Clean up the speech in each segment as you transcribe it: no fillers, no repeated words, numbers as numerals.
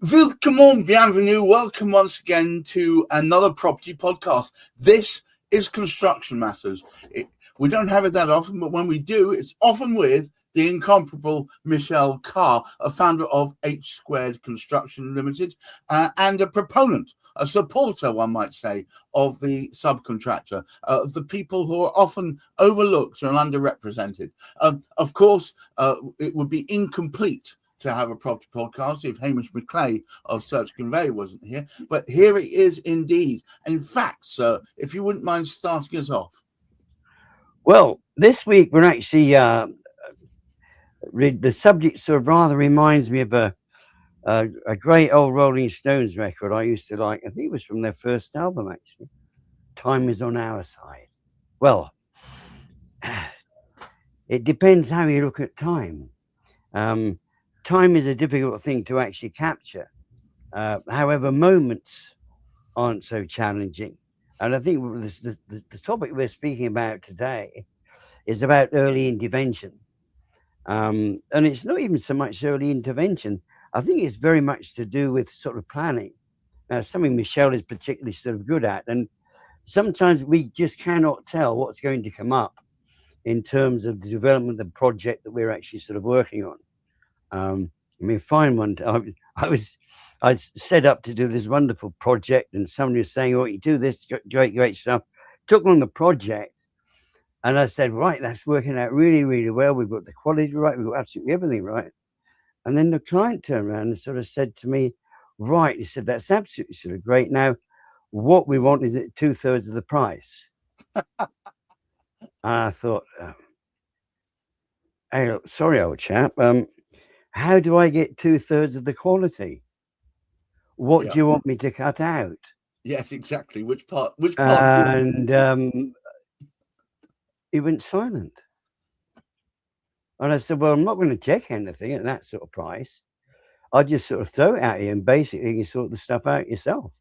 Willkommen, bienvenue, welcome once again to another property podcast. This is Construction Matters. We don't have it that often, but when we do, it's often with the incomparable Michelle Carr, a founder of H Squared Construction Limited, and a proponent, a supporter, one might say, of the subcontractor, of the people who are often overlooked and underrepresented. Of course, it would be incomplete to have a property podcast if Hamish McClay of Search Convey wasn't here, but here it is indeed. And in fact, sir, if you wouldn't mind starting us off. Well, this week we're actually the subject sort of rather reminds me of a great old Rolling Stones record I used to like. I think it was from their first album, actually. Time is on our side. Well, it depends how you look at time. Time is a difficult thing to actually capture. However, moments aren't so challenging. And I think the topic we're speaking about today is about early intervention. And it's not even so much early intervention. I think it's very much to do with sort of planning. Something Michelle is particularly sort of good at. And sometimes we just cannot tell what's going to come up in terms of the development of the project that we're actually sort of working on. Fine one. I set up to do this wonderful project, and somebody was saying, "Oh, you do this great stuff." Took on the project, and I said, "Right, that's working out really, really well. We've got the quality right. We've got absolutely everything right." And then the client turned around and sort of said to me, "Right," he said, "that's absolutely sort of great. Now, what we want is at 2/3 of the price." And I thought, "Hey, look, sorry, old chap. How do I get 2/3 of the quality? What do you want me to cut out?" Yes, exactly. Which part? And he went silent. And I said, "Well, I'm not going to check anything at that sort of price. I'll just sort of throw it at you, and basically you sort the stuff out yourself."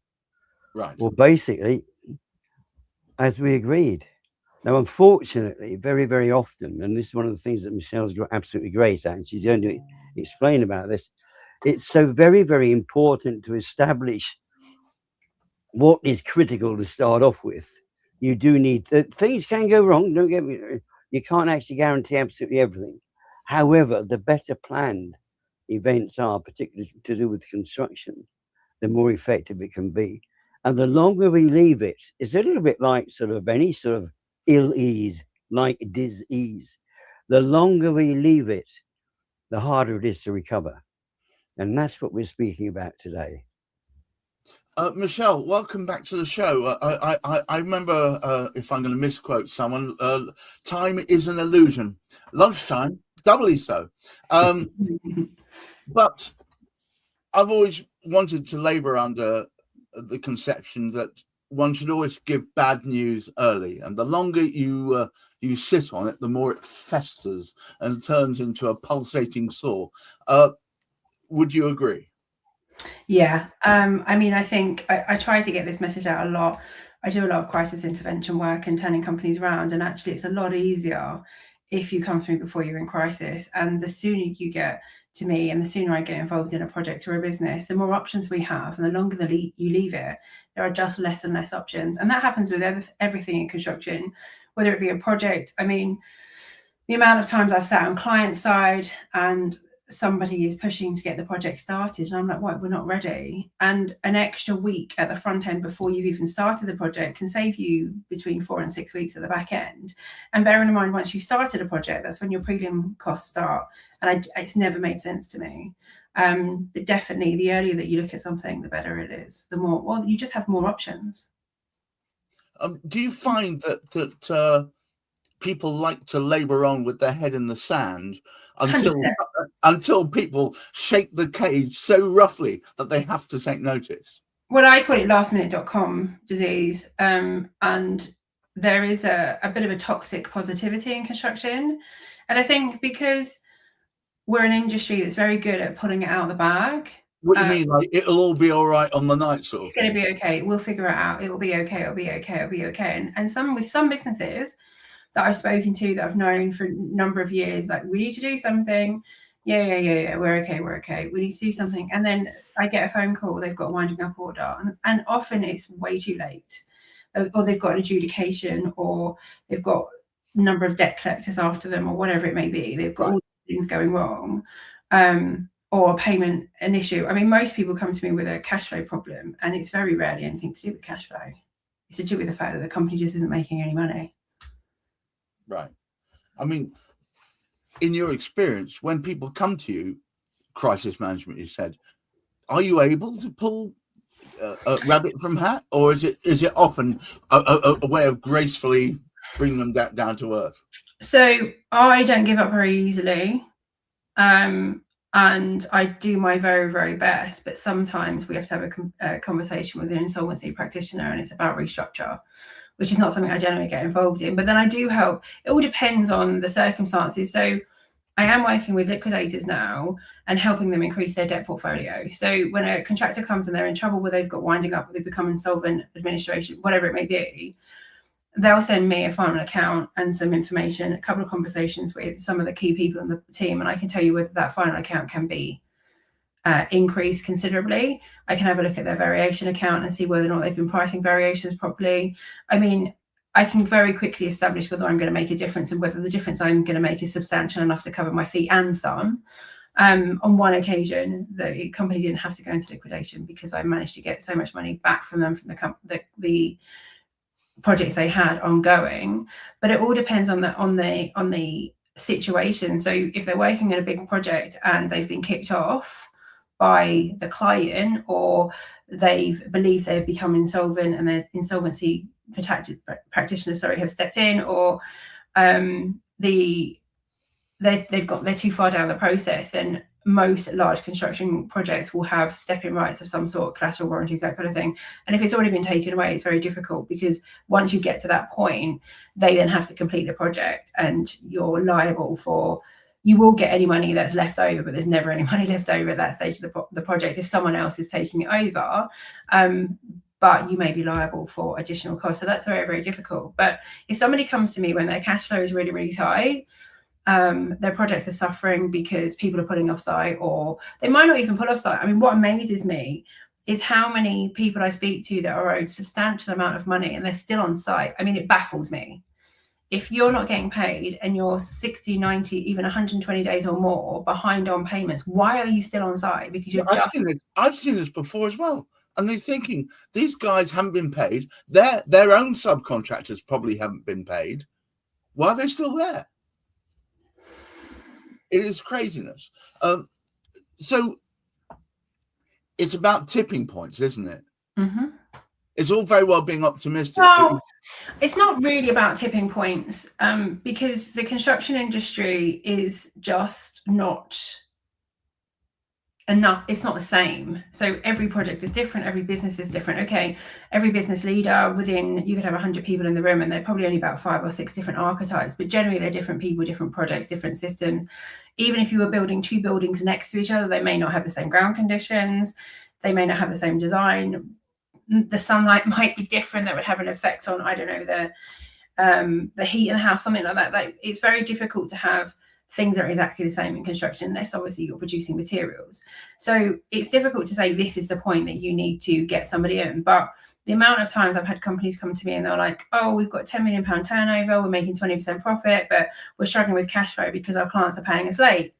Right. Well, basically, as we agreed. Now, unfortunately, very, very often, and this is one of the things that Michelle's got absolutely great at, and she's going to explain about this, it's so very, very important to establish what is critical to start off with. You do need things can go wrong. Don't get me. You can't actually guarantee absolutely everything. However, the better planned events are, particularly to do with construction, the more effective it can be. And the longer we leave it, it's a little bit like sort of any sort of ill ease, like disease. The longer we leave it, the harder it is to recover. And that's what we're speaking about today. Michelle, welcome back to the show. I remember, if I'm going to misquote someone, time is an illusion. Lunchtime, doubly so. But I've always wanted to labour under the conception that one should always give bad news early, and the longer you sit on it, the more it festers and turns into a pulsating sore. Would you agree? Yeah. I think I try to get this message out a lot. I do a lot of crisis intervention work and turning companies around, and actually it's a lot easier if you come to me before you're in crisis. And the sooner you get to me and the sooner I get involved in a project or a business, the more options we have, and the longer you leave it, there are just less and less options. And that happens with everything in construction, whether it be a project. The amount of times I've sat on client side and somebody is pushing to get the project started, and I'm like, "What? We're not ready." And an extra week at the front end before you've even started the project can save you between 4 and 6 weeks at the back end. And bearing in mind, once you've started a project, that's when your prelim costs start. And it's never made sense to me. But definitely, the earlier that you look at something, the better it is. The more, well, you just have more options. Do you find that people like to labour on with their head in the sand until people shake the cage so roughly that they have to take notice? Well, I call it lastminute.com disease. And there is a bit of a toxic positivity in construction. And I think because we're an industry that's very good at pulling it out of the bag. What do you mean? Like, it'll all be all right on the night sort of It's going to be okay. We'll figure it out. It will be okay. It'll be okay. It'll be okay. And with some businesses that I've spoken to that I've known for a number of years, like, we need to do something. yeah, we're okay. We need to do something. And then I get a phone call, they've got a winding up order. And often it's way too late. Or they've got an adjudication, or they've got a number of debt collectors after them, or whatever it may be. They've got all these things going wrong. Or payment an issue. I mean, most people come to me with a cash flow problem, and it's very rarely anything to do with cash flow. It's to do with the fact that the company just isn't making any money. Right. I mean, in your experience, when people come to you, crisis management, you said, are you able to pull a rabbit from hat, or is it often a way of gracefully bringing them down to earth? So I don't give up very easily. And I do my very, very best, but sometimes we have to have a conversation with an insolvency practitioner, and it's about restructure, which is not something I generally get involved in. But then I do help. It all depends on the circumstances. So I am working with liquidators now and helping them increase their debt portfolio. So when a contractor comes and they're in trouble, where they've got winding up, or they become insolvent, administration, whatever it may be, they'll send me a final account and some information, a couple of conversations with some of the key people in the team, and I can tell you whether that final account can be increased considerably. I can have a look at their variation account and see whether or not they've been pricing variations properly. I mean, I can very quickly establish whether I'm going to make a difference, and whether the difference I'm going to make is substantial enough to cover my fee and some. On one occasion, the company didn't have to go into liquidation because I managed to get so much money back from them, from the projects they had ongoing. But it all depends on the situation. So if they're working on a big project and they've been kicked off by the client, or they've become insolvent and their insolvency practitioners have stepped in, or they're too far down the process, and most large construction projects will have step-in rights of some sort, collateral warranties, that kind of thing. And if it's already been taken away, it's very difficult, because once you get to that point, they then have to complete the project, and you're liable for, you will get any money that's left over, but there's never any money left over at that stage of the project if someone else is taking it over. But you may be liable for additional costs. So that's very, very difficult. But if somebody comes to me when their cash flow is really, really tight, their projects are suffering because people are pulling off site, or they might not even pull off site. I mean, what amazes me is how many people I speak to that are owed substantial amount of money and they're still on site. I mean, it baffles me. If you're not getting paid and you're 60, 90, even 120 days or more behind on payments, why are you still on site? Because you're I've seen this before as well. And they're thinking, these guys haven't been paid. Their own subcontractors probably haven't been paid. Why are they still there? It is craziness. So it's about tipping points, isn't it? Mm-hmm. It's all very well being optimistic. Well, it's not really about tipping points, because the construction industry is just not enough. It's not the same. So every project is different. Every business is different. Okay, every business leader you could have 100 people in the room, and they're probably only about 5 or 6 different archetypes, but generally they're different people, different projects, different systems. Even if you were building 2 buildings next to each other, they may not have the same ground conditions. They may not have the same design. The sunlight might be different. That would have an effect on, I don't know, the heat in the house, something like that. Like, it's very difficult to have things that are exactly the same in construction, unless obviously you're producing materials. So it's difficult to say this is the point that you need to get somebody in. But the amount of times I've had companies come to me and they're like, oh, we've got £10 million turnover, we're making 20% profit, but we're struggling with cash flow because our clients are paying us late.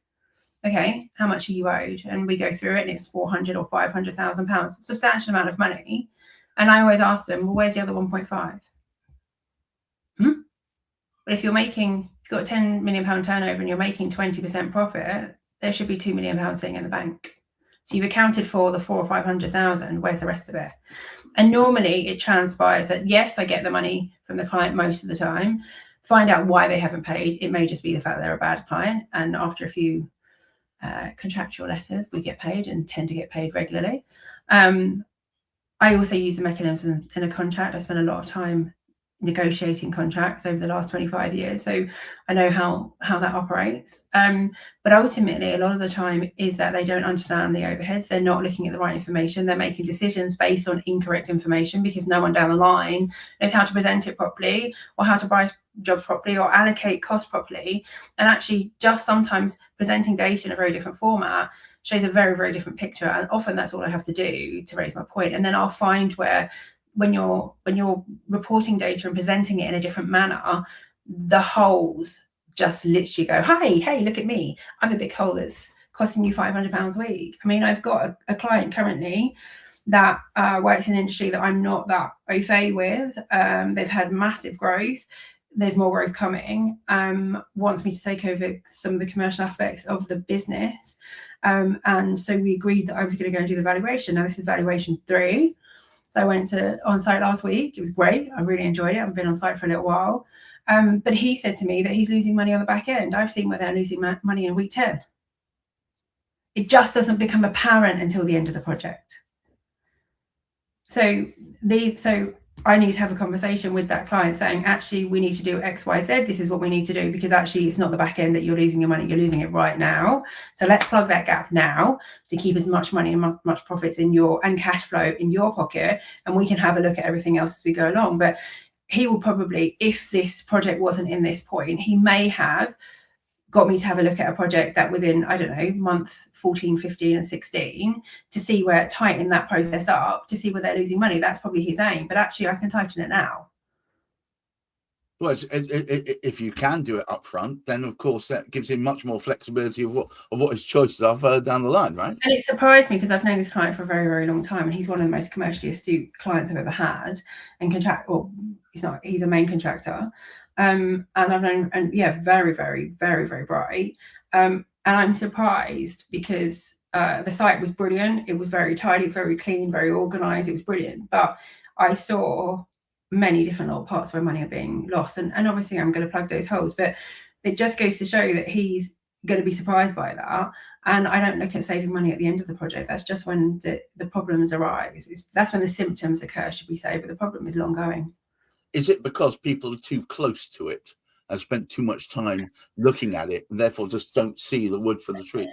Okay, how much are you owed? And we go through it, and it's £400,000 or £500,000, substantial amount of money. And I always ask them, well, where's the other 1.5? But if you've got a £10 million turnover and you're making 20% profit, there should be £2 million sitting in the bank. So you've accounted for the 400,000 or 500,000. Where's the rest of it? And normally it transpires that, yes, I get the money from the client most of the time. Find out why they haven't paid. It may just be the fact that they're a bad client. And after a few contractual letters, we get paid, and tend to get paid regularly. I also use the mechanism in a contract. I spend a lot of time negotiating contracts over the last 25 years, so I know how that operates. But ultimately, a lot of the time is that they don't understand the overheads. They're not looking at the right information. They're making decisions based on incorrect information, because no one down the line knows how to present it properly, or how to jobs properly or allocate costs properly. And actually just sometimes presenting data in a very different format shows a very, very different picture. And often that's all I have to do to raise my point. And then I'll find where when you're reporting data and presenting it in a different manner, the holes just literally go, hey, look at me. I'm a big hole that's costing you £500 a week. I mean, I've got a client currently that works in an industry that I'm not that au fait with. They've had massive growth. There's more growth coming. Wants me to take over some of the commercial aspects of the business. And so we agreed that I was going to go and do the valuation. Now this is valuation 3. So I went on site last week. It was great. I really enjoyed it. I've been on site for a little while. But he said to me that he's losing money on the back end. I've seen where they're losing money in week 10. It just doesn't become apparent until the end of the project. So I need to have a conversation with that client saying, actually, we need to do X, Y, Z. This is what we need to do, because actually it's not the back end that you're losing your money. You're losing it right now. So let's plug that gap now to keep as much money and much profits and cash flow in your pocket. And we can have a look at everything else as we go along. But he will probably, if this project wasn't in this point, he may have got me to have a look at a project that was in, I don't know, month 14, 15 and 16 to see where, tighten that process up to see where they're losing money. That's probably his aim, but actually I can tighten it now. Well, if you can do it up front, then of course that gives him much more flexibility of what his choices are further down the line, right? And it surprised me because I've known this client for a very, very long time, and he's one of the most commercially astute clients I've ever had. And he's a main contractor. And I've known, and yeah, very, very, very, very bright. And I'm surprised because the site was brilliant. It was very tidy, very clean, very organized. It was brilliant. But I saw many different little parts where money are being lost. And obviously I'm going to plug those holes. But it just goes to show that he's going to be surprised by that. And I don't look at saving money at the end of the project. That's just when the problems arise. That's when the symptoms occur, should we say. But the problem is long going. Is it because people are too close to it and spent too much time looking at it and therefore just don't see the wood for the tree?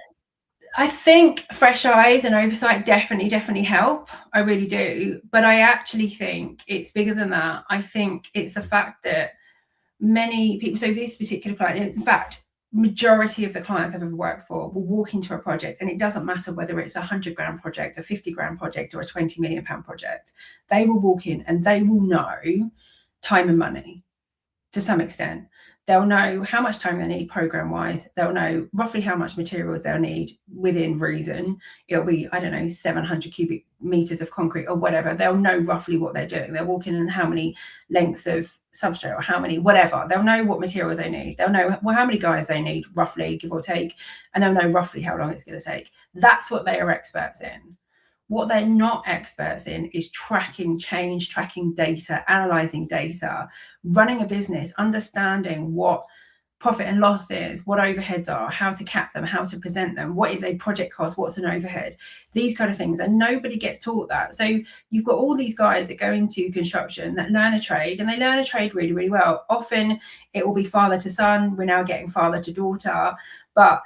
I think fresh eyes and oversight definitely help. I really do. But I actually think it's bigger than that. I think it's the fact that many people, so this particular client, in fact, majority of the clients I've ever worked for will walk into a project, and it doesn't matter whether it's a 100 grand project, a 50 grand project, or a 20 million pound project. They will walk in and they will know time and money to some extent. They'll know how much time they need program wise. They'll know roughly how much materials they'll need within reason. It'll be, I don't know, 700 cubic meters of concrete or whatever. They'll know roughly what they're doing. They'll walk in and how many lengths of substrate or how many, whatever. They'll know what materials they need. They'll know how many guys they need, roughly, give or take, and they'll know roughly how long it's going to take. That's what they are experts in. What they're not experts in is tracking change, tracking data, analyzing data, running a business, understanding what profit and loss is, what overheads are, how to cap them, how to present them, what is a project cost, what's an overhead, these kind of things. And nobody gets taught that. So you've got all these guys that go into construction that learn a trade, and they learn a trade really, really well. Often it will be father to son. We're now getting father to daughter, but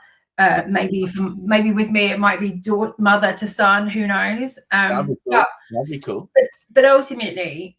maybe with me it might be mother to son, who knows. That'd be cool. But ultimately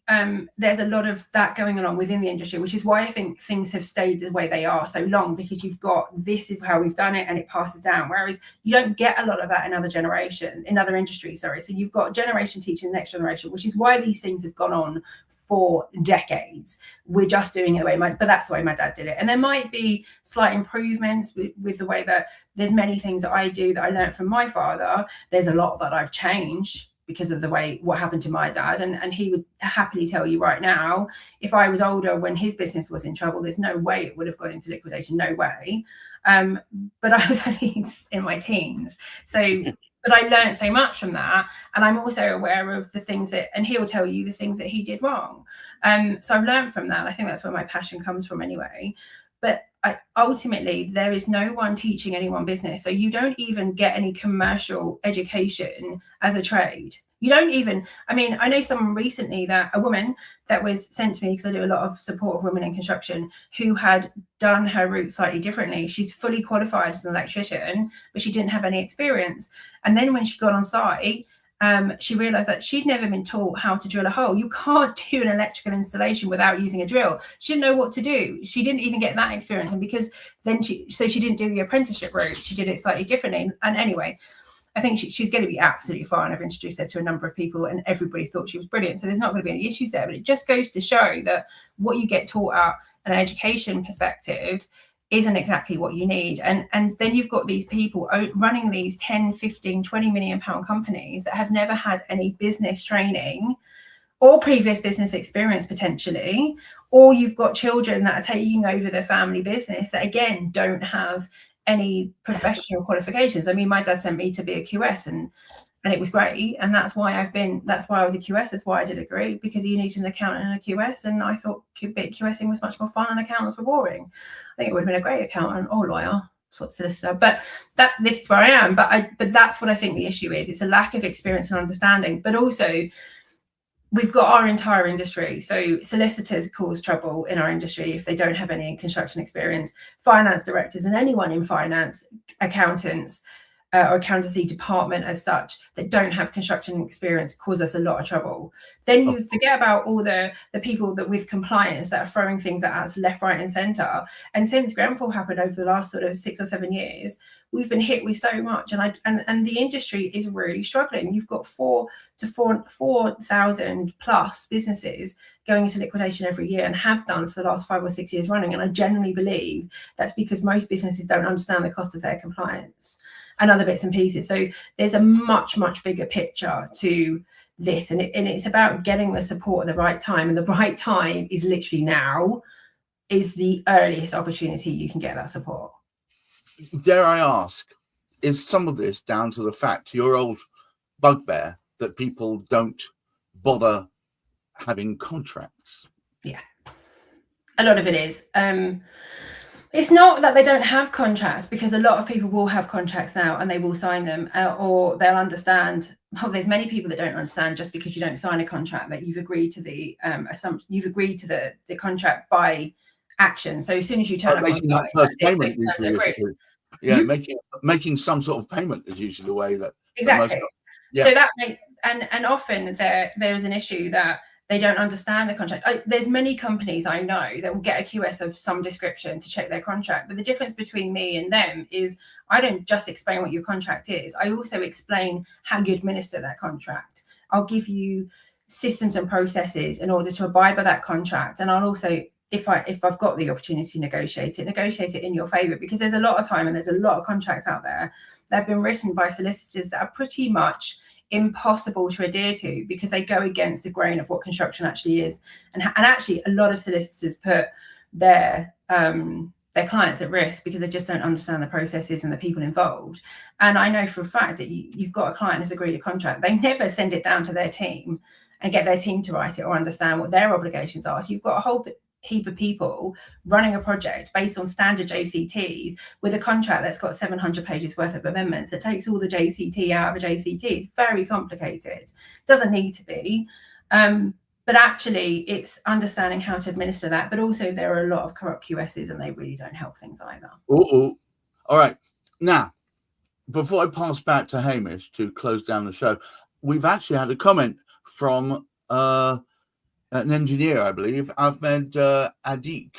there's a lot of that going on within the industry, which is why I think things have stayed the way they are so long, because you've got, this is how we've done it and it passes down, whereas you don't get a lot of that in other industries. So you've got generation teaching the next generation, which is why these things have gone on for decades. We're just doing it the way but that's the way my dad did it. And there might be slight improvements with the way that there's many things that I do that I learned from my father. There's a lot that I've changed because of what happened to my dad. And he would happily tell you right now, if I was older when his business was in trouble, there's no way it would have gone into liquidation, no way. But I was only in my teens. But I learned so much from that. And I'm also aware of the things and he'll tell you the things that he did wrong. So I've learned from that. I think that's where my passion comes from anyway. But ultimately, there is no one teaching anyone business. So you don't even get any commercial education as a trade. You don't even, I know someone recently, a woman that was sent to me, because I do a lot of support of women in construction, who had done her route slightly differently. She's fully qualified as an electrician, but she didn't have any experience. And then when she got on site she realized that she'd never been taught how to drill a hole. You can't do an electrical installation without using a drill. She didn't know what to do. She didn't even get that experience. And because then she didn't do the apprenticeship route. She did it slightly differently. And anyway, I think she's going to be absolutely fine. I've introduced her to a number of people and everybody thought she was brilliant. So there's not going to be any issues there. But it just goes to show that what you get taught at an education perspective isn't exactly what you need. And then you've got these people running these 10, 15, 20 million pound companies that have never had any business training or previous business experience potentially, or you've got children that are taking over their family business that again don't have any professional qualifications. I mean, my dad sent me to be a QS and it was great. And that's why I was a QS. That's why I did a degree, because you need an accountant and a QS. And I thought QSing was much more fun and accountants were boring. I think it would have been a great accountant or lawyer, sort of solicitor. But this is where I am. But that's what I think the issue is. It's a lack of experience and understanding. But also, we've got our entire industry. So solicitors cause trouble in our industry if they don't have any construction experience. Finance directors and anyone in finance, accountants, or accountancy department as such that don't have construction experience cause us a lot of trouble. Then you forget about all the people that with compliance that are throwing things at us left, right and centre. And since Grenfell happened over the last sort of 6 or 7 years, we've been hit with so much. And the industry is really struggling. You've got 4,000 plus businesses going into liquidation every year and have done for the last 5 or 6 years running. And I genuinely believe that's because most businesses don't understand the cost of their compliance and other bits and pieces. So there's a much, much bigger picture to this. And it's about getting the support at the right time. And the right time is literally now, is the earliest opportunity you can get that support. Dare I ask, is some of this down to the fact, your old bugbear, that people don't bother having contracts? Yeah, a lot of it is. It's not that they don't have contracts, because a lot of people will have contracts now and they will sign them, or they'll understand. Well, there's many people that don't understand just because you don't sign a contract that you've agreed to the assumption, you've agreed to the contract by action. So as soon as you turn up on that first payment, making some sort of payment is usually the way that exactly. Yeah. So that and often there is an issue that they don't understand the contract. There's many companies I know that will get a QS of some description to check their contract. But the difference between me and them is I don't just explain what your contract is. I also explain how you administer that contract. I'll give you systems and processes in order to abide by that contract. And I'll also, if I've got the opportunity to negotiate it in your favor, because there's a lot of time and there's a lot of contracts out there that have been written by solicitors that are pretty much impossible to adhere to because they go against the grain of what construction actually is. And actually a lot of solicitors put their clients at risk because they just don't understand the processes and the people involved. And I know for a fact that you've got a client who's agreed a contract. They never send it down to their team and get their team to write it or understand what their obligations are. So you've got a whole heap of people running a project based on standard JCTs with a contract that's got 700 pages worth of amendments. It takes all the JCT out of a JCT. It's very complicated. Doesn't need to be. But actually, it's understanding how to administer that. But also, there are a lot of corrupt QSs, and they really don't help things either. All right. Now, before I pass back to Hamish to close down the show, we've actually had a comment from an engineer, I believe, Ahmed Adik.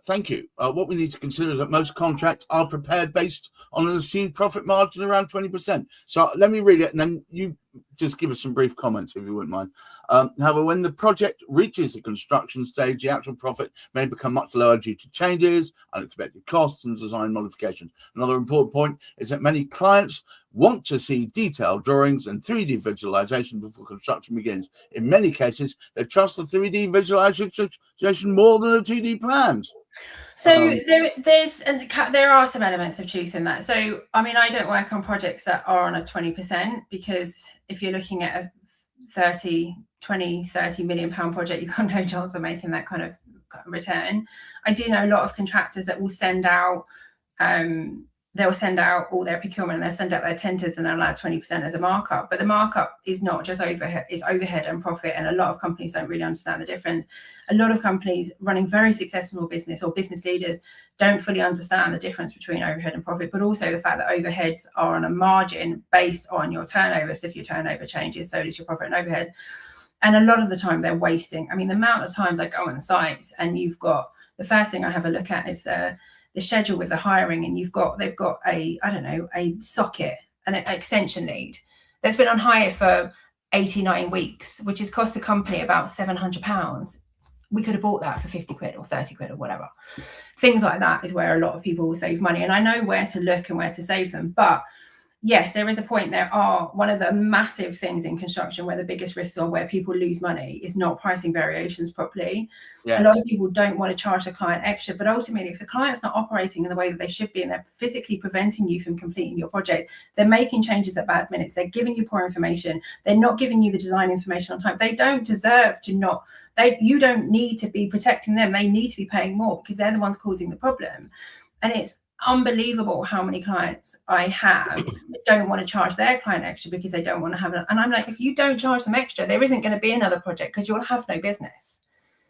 Thank you. What we need to consider is that most contracts are prepared based on an assumed profit margin around 20%. So let me read it, and then you just give us some brief comments, if you wouldn't mind. However, when the project reaches the construction stage, the actual profit may become much lower due to changes, unexpected costs, and design modifications. Another important point is that many clients want to see detailed drawings and 3D visualization before construction begins. In many cases, they trust the 3D visualization more than the 2D plans. So there are some elements of truth in that. So, I mean, I don't work on projects that are on a 20%, because if you're looking at a 30 million pound project, you've got no chance of making that kind of return. I do know a lot of contractors that will send out they'll send out all their procurement and they'll send out their tenders and they'll add 20% as a markup. But the markup is not just overhead, it's overhead and profit. And a lot of companies don't really understand the difference. A lot of companies running very successful business or business leaders don't fully understand the difference between overhead and profit, but also the fact that overheads are on a margin based on your turnover. So if your turnover changes, so does your profit and overhead. And a lot of the time they're wasting. I mean, the amount of times I go on sites and you've got, the first thing I have a look at is the schedule with the hiring, and they've got a socket and an extension lead that's been on hire for 89 weeks, which has cost the company about £700. We could have bought that for 50 quid or 30 quid or whatever. Things like that is where a lot of people will save money. And I know where to look and where to save them. But yes, there is a point. There are one of the massive things in construction where the biggest risks are, where people lose money, is not pricing variations properly. Yes. A lot of people don't want to charge the client extra, but ultimately, if the client's not operating in the way that they should be and they're physically preventing you from completing your project, they're making changes at bad minutes, they're giving you poor information, they're not giving you the design information on time, they don't deserve to not. You don't need to be protecting them. They need to be paying more because they're the ones causing the problem. And it's unbelievable how many clients I have that don't want to charge their client extra because they don't want to have it. And I'm like, if you don't charge them extra, there isn't going to be another project because you'll have no business.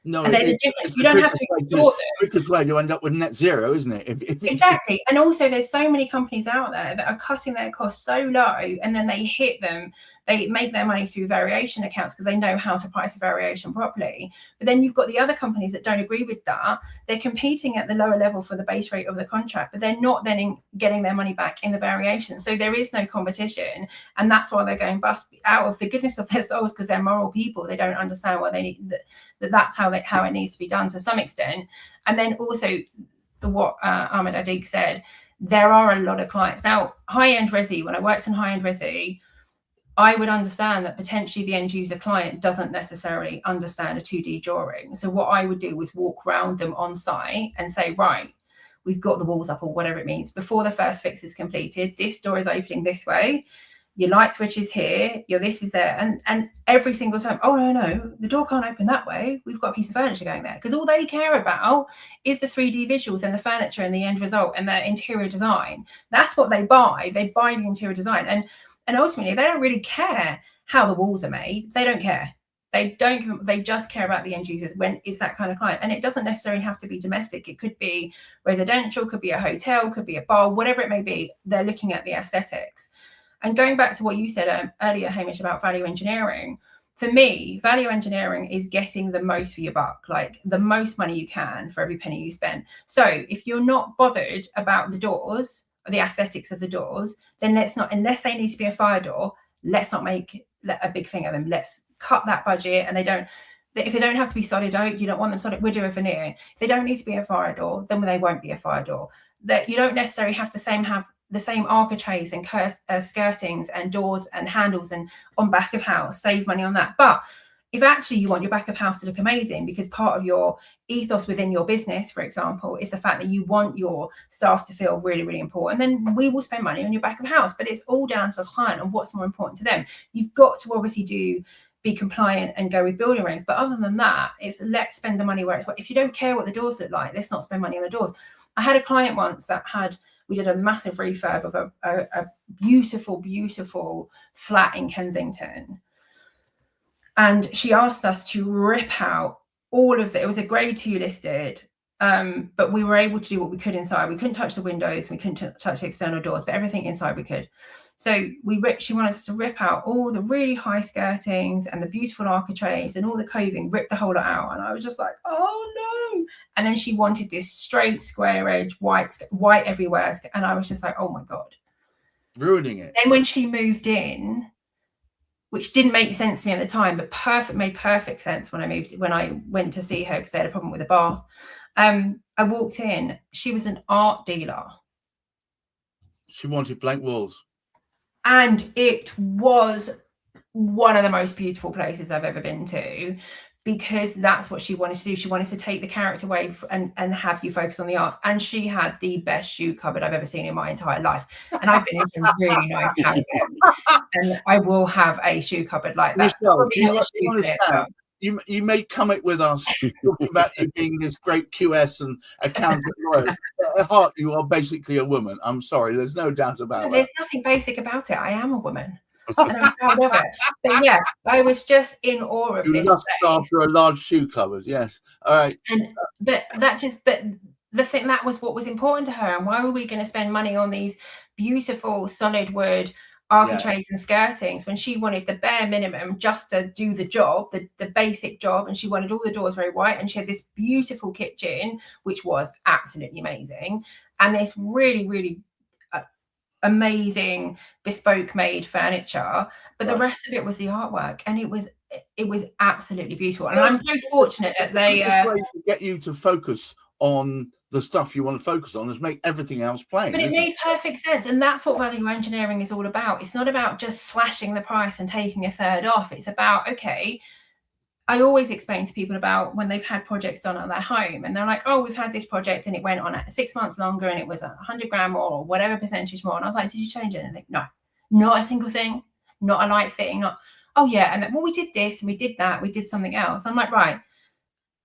No, and there's a difference. You don't have to extort them. Quickest way to end up with net zero, isn't it? Exactly. And also, there's so many companies out there that are cutting their costs so low, and then they hit them. They make their money through variation accounts because they know how to price a variation properly. But then you've got the other companies that don't agree with that. They're competing at the lower level for the base rate of the contract, but they're not then getting their money back in the variation. So there is no competition. And that's why they're going bust out of the goodness of their souls, because they're moral people. They don't understand what they need, that's how it needs to be done to some extent. And then also what Ahmed Adik said, there are a lot of clients. Now, high-end resi, when I worked in high-end resi, I would understand that potentially the end user client doesn't necessarily understand a 2D drawing. So what I would do was walk around them on site and say, right, we've got the walls up or whatever it means. Before the first fix is completed, this door is opening this way. Your light switch is here. Your this is there. And every single time, oh, no, the door can't open that way. We've got a piece of furniture going there. Because all they care about is the 3D visuals and the furniture and the end result and the interior design. That's what they buy. They buy the interior design. And ultimately, they don't really care how the walls are made. They don't care. They just care about the end users when it's that kind of client. And it doesn't necessarily have to be domestic. It could be residential, could be a hotel, could be a bar, whatever it may be. They're looking at the aesthetics. And going back to what you said earlier, Hamish, about value engineering, for me, value engineering is getting the most for your buck, like the most money you can for every penny you spend. So if you're not bothered about the doors, the aesthetics of the doors, then unless they need to be a fire door, let's not make a big thing of them. Let's cut that budget. And if they don't have to be solid oak, you don't want them solid, we'll do a veneer. If they don't need to be a fire door, then they won't be a fire door. That you don't necessarily have have the same architraves and skirtings and doors and handles and on back of house, save money on that. But if actually you want your back of house to look amazing, because part of your ethos within your business, for example, is the fact that you want your staff to feel really, really important, then we will spend money on your back of house. But it's all down to the client and what's more important to them. You've got to obviously be compliant and go with building regs. But other than that, it's let's spend the money where it's. If you don't care what the doors look like, let's not spend money on the doors. I had a client once we did a massive refurb of a beautiful, beautiful flat in Kensington. And she asked us to rip out all of it was a grade 2 listed, but we were able to do what we could inside. We couldn't touch the windows, we couldn't touch the external doors, but everything inside we could. So she wanted us to rip out all the really high skirtings and the beautiful architraves and all the coving, rip the whole lot out. And I was just like, oh no. And then she wanted this straight square edge, white everywhere. And I was just like, oh my God. Ruining it. Then when she moved in, which didn't make sense to me at the time, but made perfect sense when I went to see her because they had a problem with the bath. I walked in, she was an art dealer. She wanted blank walls. And it was one of the most beautiful places I've ever been to, because that's what she wanted to do. She wanted to take the character away and have you focus on the art. And she had the best shoe cupboard I've ever seen in my entire life. And I've been in some really nice houses. And I will have a shoe cupboard like that. Michelle, do you understand you may come it with us talking about you being this great QS and accountant lawyer. At heart, you are basically a woman. I'm sorry, there's no doubt about that. There's nothing basic about it. I am a woman, and I'm proud of it. But yeah, I was just in awe of You this lust place. after a large shoe covers, yes. All right. But the thing that was what was important to her, and why were we going to spend money on these beautiful solid wood architraves and skirtings when she wanted the bare minimum just to do the job, the basic job, and she wanted all the doors very white, and she had this beautiful kitchen which was absolutely amazing, and this really amazing bespoke made furniture, but the rest of it was the artwork, and it was absolutely beautiful. And I'm so fortunate that they get you to focus on the stuff you want to focus on, is make everything else plain. But it made perfect sense, and that's what value engineering is all about. It's not about just slashing the price and taking a third off. It's about, okay, I always explain to people about when they've had projects done at their home, and they're like, oh, we've had this project and it went on 6 months longer and it was 100 grand more or whatever percentage more. And I was like, did you change anything? No, not a single thing, not a light fitting, not, oh yeah, and then, well, we did this and we did that, we did something else. I'm like, right.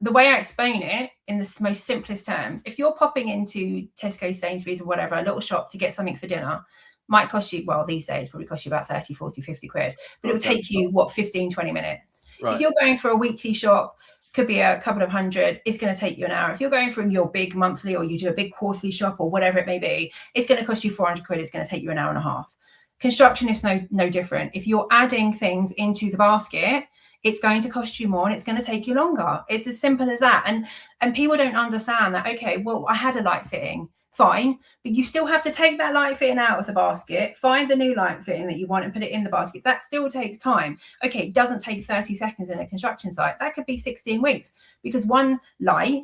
The way I explain it in the most simplest terms, if you're popping into Tesco, Sainsbury's or whatever, a little shop to get something for dinner, might cost you, well, these days probably cost you about 30, 40, 50 quid, but it will take you, what, 15, 20 minutes. Right. If you're going for a weekly shop, could be a couple of hundred, it's going to take you an hour. If you're going from your big monthly, or you do a big quarterly shop or whatever it may be, it's going to cost you 400 quid, it's going to take you an hour and a half. Construction is no different. If you're adding things into the basket, it's going to cost you more and it's going to take you longer. It's as simple as that. And people don't understand that, okay, well, I had a light fitting, fine, but you still have to take that light fitting out of the basket, find a new light fitting that you want and put it in the basket. That still takes time. Okay, it doesn't take 30 seconds in a construction site. That could be 16 weeks because one light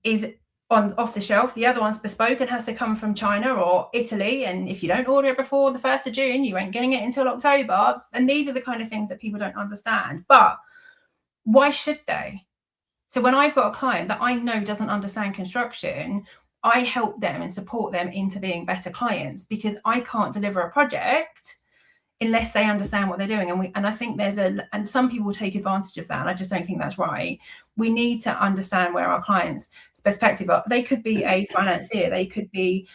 is off the shelf, the other one's bespoke and has to come from China or Italy, and if you don't order it before the 1st of June, you ain't getting it until October. And these are the kind of things that people don't understand, but why should they? So when I've got a client that I know doesn't understand construction, I help them and support them into being better clients, because I can't deliver a project unless they understand what they're doing. And I think and some people take advantage of that, and I just don't think that's right. We need to understand where our clients' perspective are. They could be a financier, they could be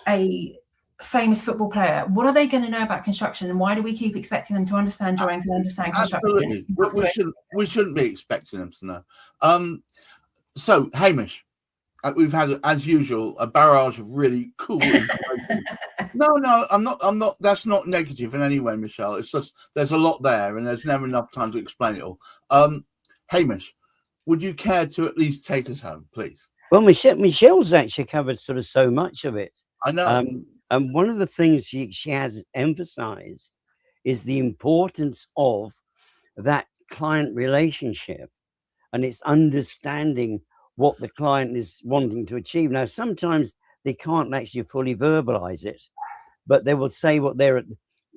a famous football player. What are they going to know about construction, and why do we keep expecting them to understand drawings and understand construction? Absolutely. We shouldn't be expecting them to know. So, Hamish, we've had, as usual, a barrage of really cool information. No, I'm not. That's not negative in any way, Michelle. It's just there's a lot there, and there's never enough time to explain it all. Hamish, would you care to at least take us home, please? Well, Michelle's actually covered sort of so much of it. I know. And one of the things she has emphasized is the importance of that client relationship, and it's understanding what the client is wanting to achieve. Now, sometimes they can't actually fully verbalize it, but they will say what they're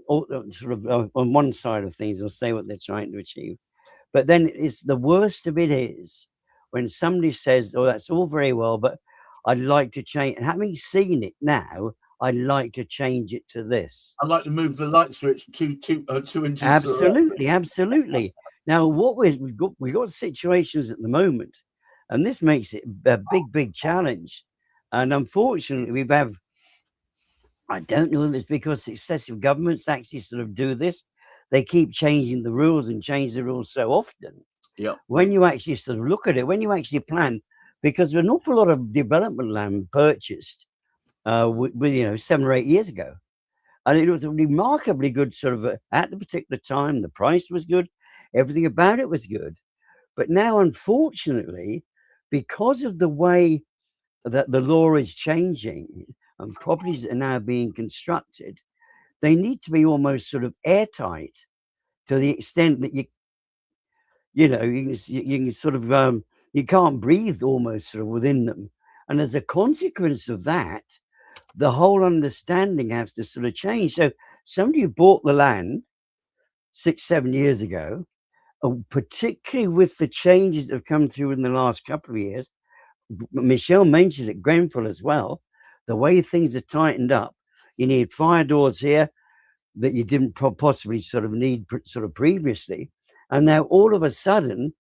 sort of on one side of things, they'll say what they're trying to achieve. But then it's the worst of it is when somebody says, oh, that's all very well, but I'd like to change. And having seen it now, I'd like to change it to this. I'd like to move the light switch 2 inches. Absolutely. Now, what we've got situations at the moment, and this makes it a big challenge. And unfortunately, I don't know if it's because successive governments actually sort of do this. They keep changing the rules and change the rules so often. Yeah. When you actually sort of look at it, when you actually plan, because there's an awful lot of development land purchased with 7 or 8 years ago. And it was a remarkably good sort of, at the particular time, the price was good. Everything about it was good. But now, unfortunately, because of the way that the law is changing and properties are now being constructed, they need to be almost sort of airtight to the extent that you can sort of, you can't breathe almost sort of within them. And as a consequence of that, the whole understanding has to sort of change. So somebody who bought the land 6-7 years ago, particularly with the changes that have come through in the last couple of years, Michelle mentioned it, Grenfell as well, the way things are tightened up. You need fire doors here that you didn't possibly sort of need sort of previously. And now all of a sudden,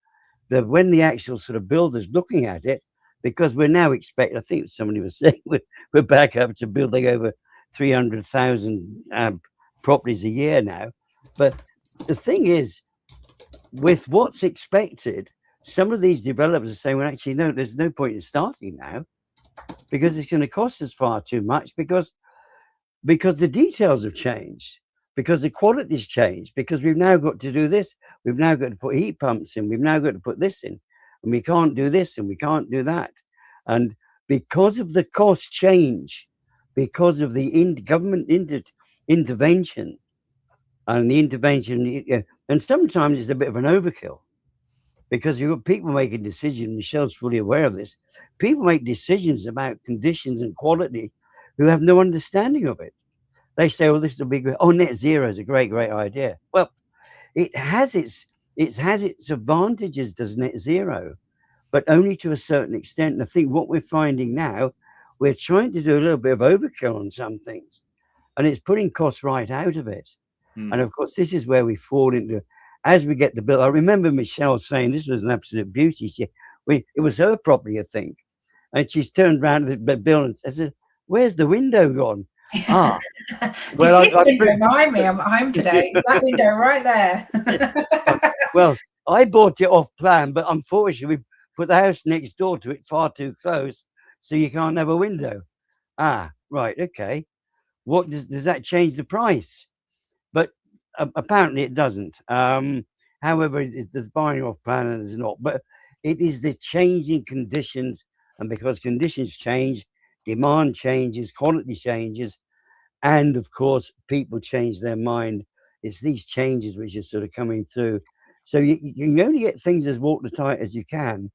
when the actual sort of builders looking at it, because we're now expecting, I think somebody was saying we're back up to building over 300,000 properties a year now. But the thing is, with what's expected, some of these developers are saying, well, actually, no, there's no point in starting now because it's going to cost us far too much because the details have changed, because the quality's changed, because we've now got to do this. We've now got to put heat pumps in. We've now got to put this in. And we can't do this and we can't do that. And because of the cost change, because of the government intervention and the intervention, and sometimes it's a bit of an overkill because you've got people making decisions. Michelle's fully aware of this. People make decisions about conditions and quality who have no understanding of it. They say, "Oh, this will be good. Oh, net zero is a great idea." Well, it has its advantages, does net zero, but only to a certain extent. And I think what we're finding now, we're trying to do a little bit of overkill on some things, and it's putting costs right out of it. And of course, this is where we fall into, as we get the bill. I remember Michelle saying this was an absolute beauty. It was her property, I think, and she's turned around to the bill and said, "Where's the window gone?" Ah, well, this window behind me, I'm at home today. That window right there. Well, I bought it off plan, but unfortunately, we put the house next door to it far too close, so you can't have a window. Ah, right, okay. What does that change the price? But apparently it doesn't. However, there's buying off plan and there's not. But it is the changing conditions, and because conditions change, demand changes, quality changes, and of course, people change their mind. It's these changes which are sort of coming through. So you can only get things as watertight as you can,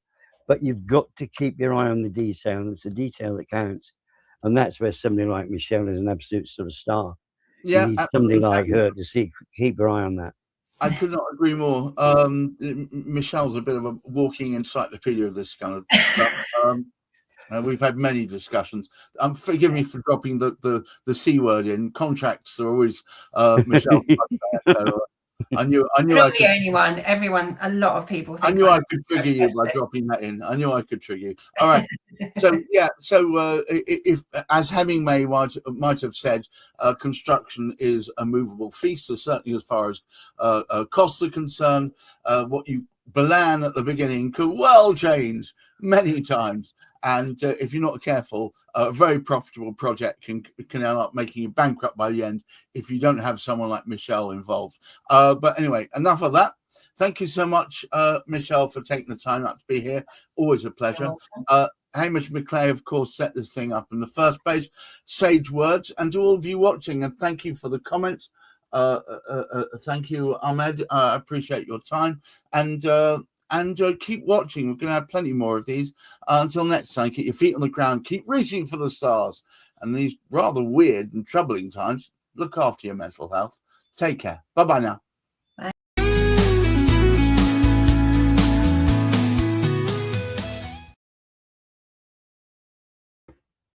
but you've got to keep your eye on the detail, and it's the detail that counts. And that's where somebody like Michelle is an absolute sort of star. Yeah, you need somebody like her to keep her eye on that. I could not agree more. Michelle's a bit of a walking encyclopedia of this kind of stuff. We've had many discussions. Forgive me for dropping the C word in. Contracts are always Michelle. I knew I'm not the only one. Everyone, a lot of people. I knew I could trigger you by dropping that in. I knew I could trigger you. All right. So yeah. So if, as Hemingway might have said, construction is a movable feast. So certainly, as far as costs are concerned, what you began at the beginning could well change many times. And if you're not careful, a very profitable project can end up making you bankrupt by the end if you don't have someone like Michelle involved. But anyway, enough of that. Thank you so much, Michelle, for taking the time out to be here. Always a pleasure. Hamish McClay, of course, set this thing up in the first place. Sage words. And to all of you watching, and thank you for the comments. Thank you, Ahmed. I appreciate your time. And keep watching. We're going to have plenty more of these. Until next time, keep your feet on the ground. Keep reaching for the stars. And these rather weird and troubling times, look after your mental health. Take care. Bye-bye now.